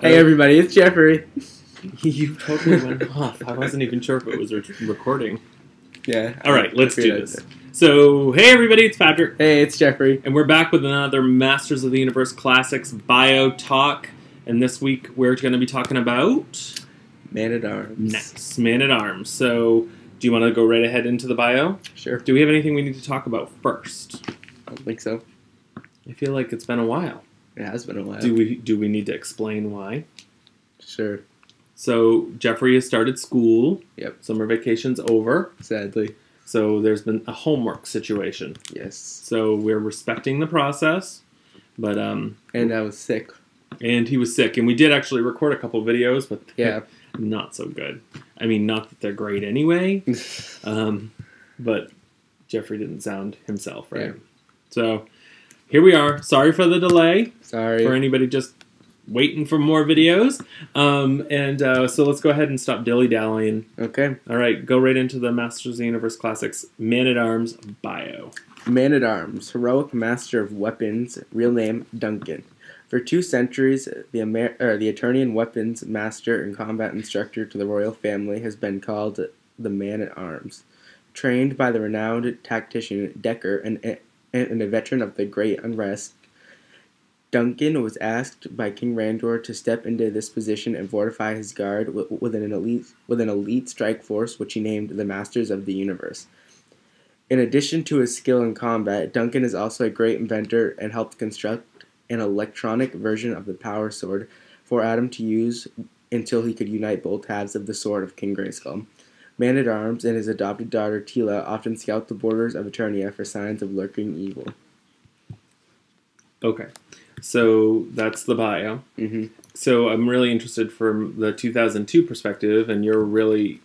Hey everybody, it's Jeffrey. You totally went off. I wasn't even sure if it was recording. Yeah. All right, let's do this. So, hey everybody, it's Patrick. Hey, it's Jeffrey. And we're back with another Masters of the Universe Classics bio talk. And this week we're going to be talking about... Man-At-Arms. Nice. Man-At-Arms. So, do you want to go right ahead into the bio? Sure. Do we have anything we need to talk about first? I don't think so. I feel like it's been a while. It has been a while. Do we need to explain why? Sure. So, Jeffrey has started school. Yep. Summer vacation's over. Sadly. So, there's been a homework situation. Yes. So, we're respecting the process. But, And I was sick. And he was sick. And we did actually record a couple videos, but yeah, not so good. I mean, not that they're great anyway. But Jeffrey didn't sound himself, right? Yeah. So, here we are. Sorry for the delay. Sorry. For anybody just waiting for more videos. So let's go ahead and stop dilly-dallying. Okay. All right, go right into the Masters of the Universe Classics Man-At-Arms bio. Man-At-Arms, heroic master of weapons, real name Duncan. For 2 centuries, the attorney and weapons master and combat instructor to the royal family has been called the Man-At-Arms. Trained by the renowned tactician Decker and a veteran of the Great Unrest, Duncan was asked by King Randor to step into this position and fortify his guard with an elite strike force, which he named the Masters of the Universe. In addition to his skill in combat, Duncan is also a great inventor and helped construct an electronic version of the power sword for Adam to use until he could unite both halves of the sword of King Grayskull. Man-At-Arms and his adopted daughter Tila often scout the borders of Eternia for signs of lurking evil. Okay, so that's the bio. Mm-hmm. So I'm really interested from the 2002 perspective, and your really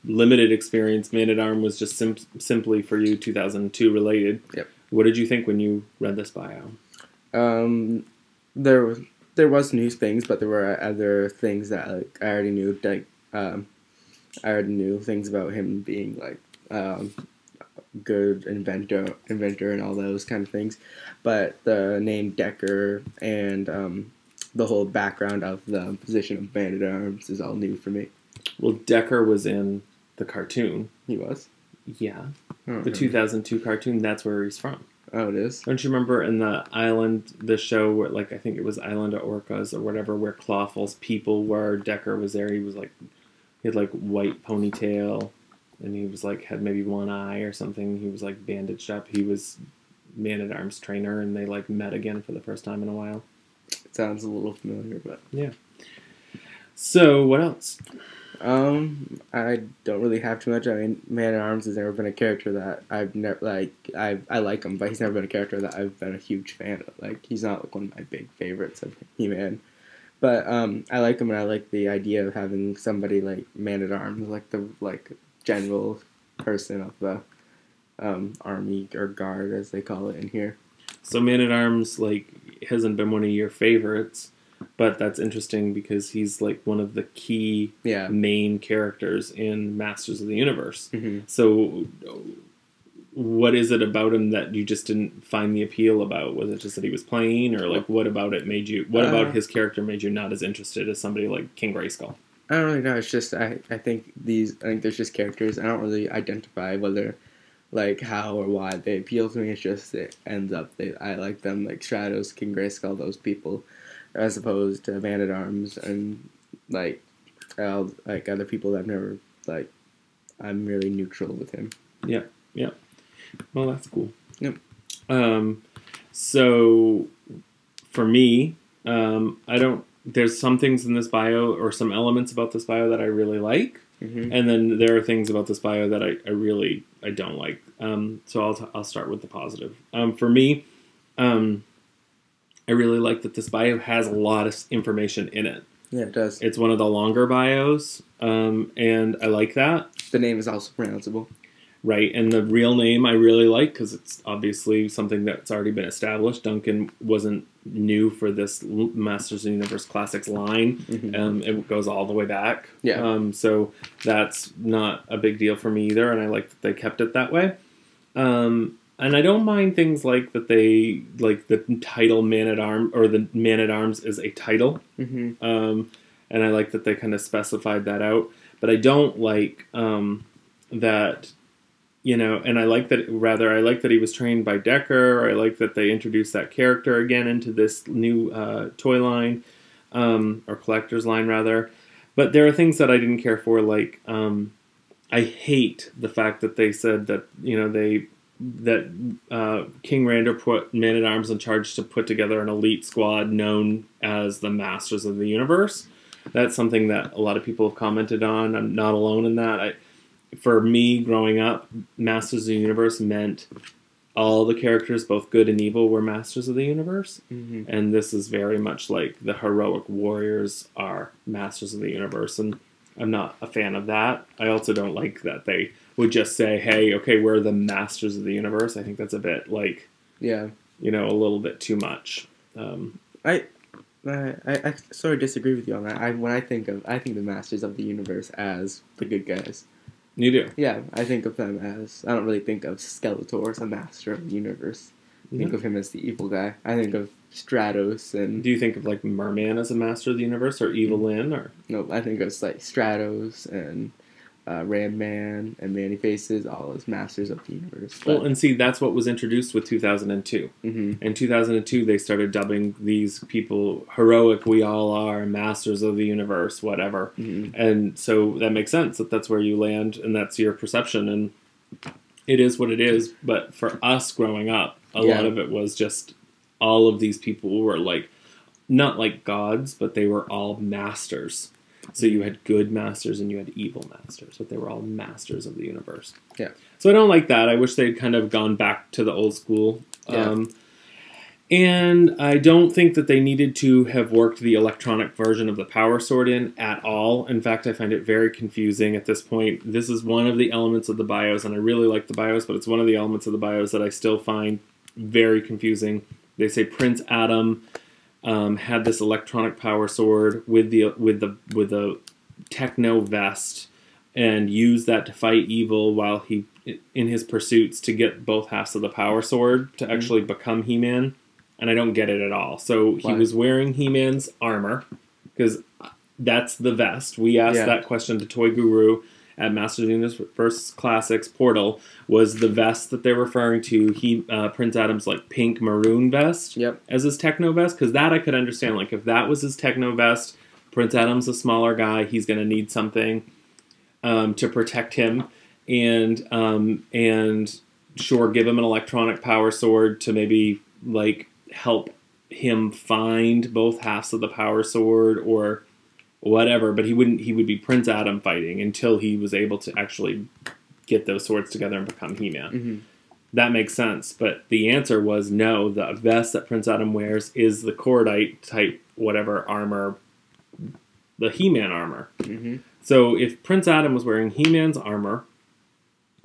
limited experience. Man-At-Arms was just simply for you 2002 related. Yep. What did you think when you read this bio? There was new things, but there were other things that I already knew. Like I already knew things about him being like good inventor and all those kind of things. But the name Decker and the whole background of the position of Man-At-Arms is all new for me. Well, Decker was in the cartoon. He was? Yeah. The 2002 cartoon, that's where he's from. Oh, it is? Don't you remember in the show where, like, I think it was Island of Orcas or whatever, where Clawful's people were, Decker was there, he had, like, white ponytail, and he was, like, had maybe one eye or something, he was, like, bandaged up, he was Man-At-Arms trainer, and they, like, met again for the first time in a while. It sounds a little familiar, but... Yeah. So, what else? I don't really have too much. I mean, Man-At-Arms has never been a character that I've never, like, I like him, but he's never been a character that I've been a huge fan of. Like, he's not, like, one of my big favorites of He-Man. But, I like him, and I like the idea of having somebody like Man-At-Arms, like the, general person of the, army, or guard, as they call it in here. So Man-At-Arms, like, hasn't been one of your favorites. But that's interesting because he's like one of the key main characters in Masters of the Universe. Mm-hmm. So what is it about him that you just didn't find the appeal about? Was it just that he was plain, or like what about it made you? What about his character made you not as interested as somebody like King Grayskull? I don't really know. It's just I think there's just characters. I don't really identify whether like how or why they appeal to me. It's just it ends up I like them, like Stratos, King Grayskull, those people, as opposed to Man-At-Arms and like other people that I've never like. I'm really neutral with him. Yeah, yeah. Well, that's cool. Yep. So for me, I don't. There's some things in this bio or some elements about this bio that I really like, and then there are things about this bio that I don't like. So I'll start with the positive. For me, I really like that this bio has a lot of information in it. Yeah, it does. It's one of the longer bios, and I like that. The name is also pronounceable. Right, and the real name I really like because it's obviously something that's already been established. Duncan wasn't new for this Masters of the Universe Classics line. It goes all the way back. Yeah. So that's not a big deal for me either, and I like that they kept it that way. And I don't mind things like that they, like the title Man-At-Arms, or the Man-At-Arms is a title. Mm-hmm. And I like that they kind of specified that out. But I don't like that, you know, and I like that he was trained by Decker. I like that they introduced that character again into this new toy line, or collector's line, rather. But there are things that I didn't care for, like, I hate the fact that they said that, you know, King Randor put Man-At-Arms in charge to put together an elite squad known as the Masters of the Universe. That's something that a lot of people have commented on. I'm not alone in that. For me, growing up, Masters of the Universe meant all the characters, both good and evil, were Masters of the Universe. Mm-hmm. And this is very much like the heroic warriors are Masters of the Universe. And I'm not a fan of that. I also don't like that they would just say, hey, okay, we're the Masters of the Universe. I think that's a bit, like, yeah, you know, a little bit too much. I sort of disagree with you on that. I think the Masters of the Universe as the good guys. You do? Yeah, I think of them as, I don't really think of Skeletor as a Master of the Universe. I think of him as the evil guy. I think of Stratos and... Do you think of, like, Merman as a Master of the Universe, or Evil Lyn, or... No, I think of, like, Stratos and Ram Man and Manny Faces, all as Masters of the Universe. But... Well, and see, that's what was introduced with 2002. Mm-hmm. In 2002, they started dubbing these people heroic, we all are, Masters of the Universe, whatever. Mm-hmm. And so that makes sense, that that's where you land, and that's your perception, and it is what it is. But for us growing up, a lot of it was just all of these people were, like, not like gods, but they were all masters. So you had good masters and you had evil masters, but they were all masters of the universe. Yeah. So I don't like that. I wish they'd kind of gone back to the old school. Yeah. And I don't think that they needed to have worked the electronic version of the Power Sword in at all. In fact, I find it very confusing at this point. This is one of the elements of the BIOS, and I really like the BIOS, but it's one of the elements of the BIOS that I still find very confusing. They say Prince Adam had this electronic power sword with the techno vest, and used that to fight evil while he in his pursuits to get both halves of the power sword to actually become He-Man. And I don't get it at all. So he was wearing He-Man's armor because that's the vest. We asked that question to Toy Guru at Masters of the Universe Classics Portal. Was the vest that they're referring to Prince Adam's, like, pink maroon vest as his techno vest? Because that I could understand. Like, if that was his techno vest, Prince Adam's a smaller guy. He's going to need something to protect him, and sure, give him an electronic power sword to maybe, like, help him find both halves of the power sword or whatever, but he would be Prince Adam fighting until he was able to actually get those swords together and become He-Man. Mm-hmm. That makes sense, but the answer was no. The vest that Prince Adam wears is the cordite type whatever armor, the He-Man armor. Mm-hmm. So if Prince Adam was wearing He-Man's armor,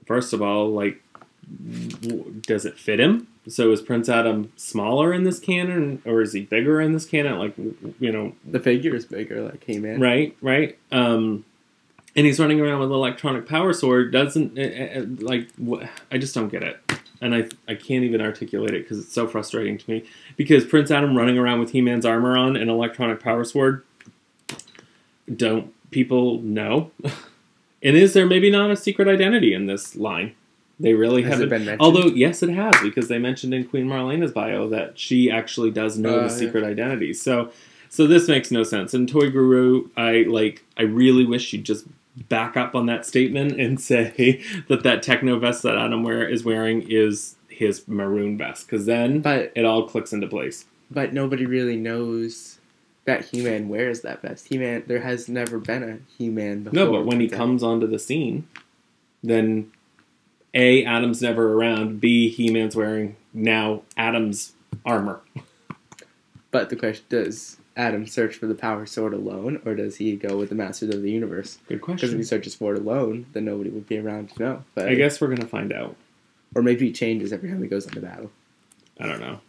first of all, like, does it fit him? So is Prince Adam smaller in this canon, or is he bigger in this canon? Like, you know, the figure is bigger, like He-Man. Right. And he's running around with an electronic power sword. Doesn't I just don't get it, and I can't even articulate it because it's so frustrating to me. Because Prince Adam running around with He-Man's armor on and electronic power sword, don't people know? And is there maybe not a secret identity in this line? They really haven't been mentioned. Although, yes, it has, because they mentioned in Queen Marlena's bio that she actually does know the secret identity. So this makes no sense. And Toy Guru, I really wish you'd just back up on that statement and say that techno vest that Adam is wearing is his maroon vest, because then it all clicks into place. But nobody really knows that He-Man wears that vest. He-Man, there has never been a He-Man before. No, but when he comes onto the scene, then A, Adam's never around, B, He-Man's wearing now Adam's armor. But the question, does Adam search for the power sword alone, or does he go with the Masters of the Universe? Good question. Because if he searches for it alone, then nobody would be around to know. But I guess we're going to find out. Or maybe he changes every time he goes into battle. I don't know.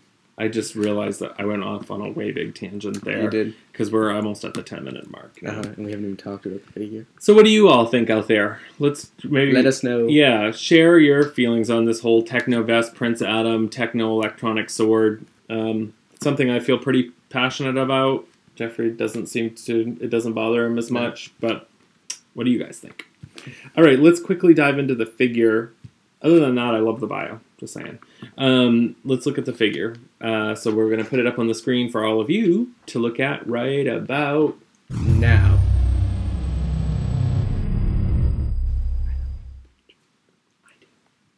I just realized that I went off on a way big tangent there. You did. Because we're almost at the 10-minute mark. And we haven't even talked about the figure. So what do you all think out there? Let's maybe... Let us know. Yeah, share your feelings on this whole techno vest, Prince Adam, techno electronic sword. Something I feel pretty passionate about. Jeffrey doesn't seem to... It doesn't bother him as much. But what do you guys think? All right, let's quickly dive into the figure. Other than that, I love the bio. Just saying. Let's look at the figure. So we're going to put it up on the screen for all of you to look at right about now.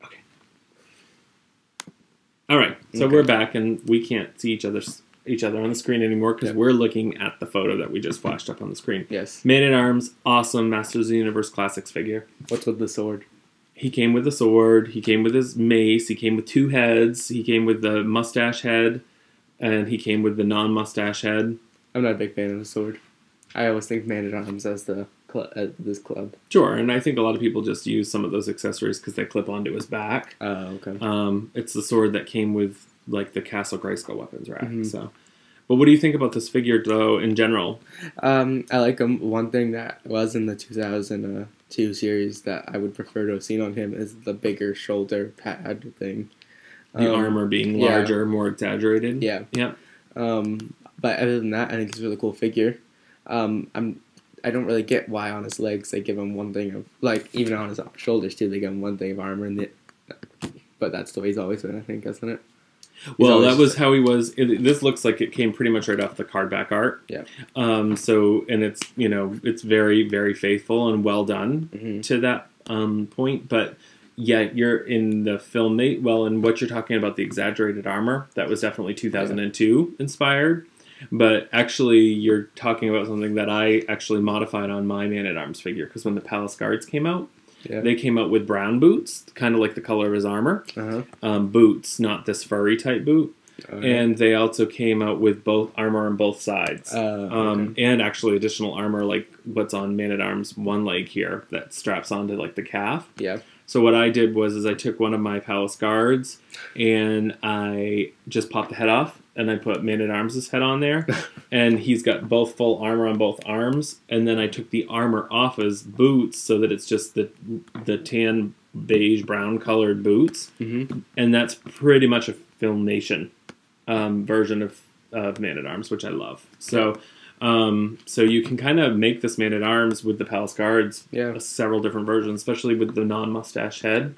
Okay. All right. So we're back, and we can't see each other on the screen anymore because we're looking at the photo that we just flashed up on the screen. Yes. Man-At-Arms, awesome Masters of the Universe Classics figure. What's with the sword? He came with a sword, he came with his mace, he came with 2 heads, he came with the mustache head, and he came with the non-mustache head. I'm not a big fan of the sword. I always think Man-At-Arms as this club. Sure, and I think a lot of people just use some of those accessories because they clip onto his back. Oh, okay. It's the sword that came with, like, the Castle Grayskull weapons rack, so... But what do you think about this figure, though, in general? I like him. One thing that was in the 2002 series that I would prefer to have seen on him is the bigger shoulder pad thing. The armor being larger, more exaggerated? Yeah. Yeah. But other than that, I think it's a really cool figure. I don't really get why on his legs they give him one thing of... Like, even on his shoulders, too, they give him one thing of armor. But that's the way he's always been, I think, isn't it? Well, that was how he was. This looks like it came pretty much right off the card back art. Yeah. So, and it's, you know, it's very, very faithful and well done to that point. But yeah, you're in the film, well, and what you're talking about, the exaggerated armor, that was definitely 2002 inspired. But actually, you're talking about something that I actually modified on my Man-At-Arms figure, because when the Palace Guards came out, they came out with brown boots, kind of like the color of his armor. Boots, not this furry type boot. And they also came out with both armor on both sides. And actually additional armor, like what's on Man-At-Arms one leg here, that straps onto like the calf. Yeah. So what I did was I took one of my Palace Guards and I just popped the head off. And I put Man-At-Arms' head on there, and he's got both full armor on both arms. And then I took the armor off his boots so that it's just the tan, beige, brown colored boots. And that's pretty much a Filmation version of Man-At-Arms, which I love. So, so you can kind of make this Man-At-Arms with the Palace Guards, several different versions, especially with the non-mustache head.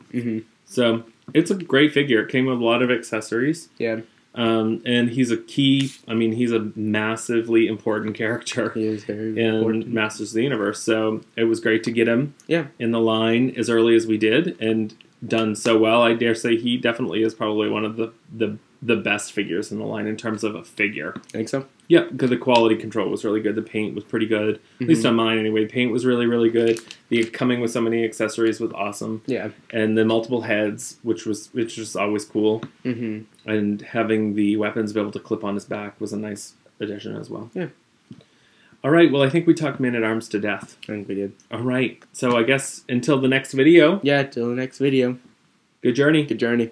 So it's a great figure. It came with a lot of accessories. Yeah. And he's he's a massively important character. He is very important. In Masters of the Universe. So it was great to get him in the line as early as we did and done so well. I dare say he definitely is probably one of the best figures in the line in terms of a figure. I think so. Yeah, because the quality control was really good. The paint was pretty good. At least on mine anyway. Paint was really, really good. The coming with so many accessories was awesome. Yeah. And the multiple heads, which was always cool. And having the weapons be able to clip on his back was a nice addition as well. Yeah. All right, well, I think we talked Man-At-Arms to death. I think we did. All right, so I guess until the next video. Yeah, till the next video. Good journey. Good journey.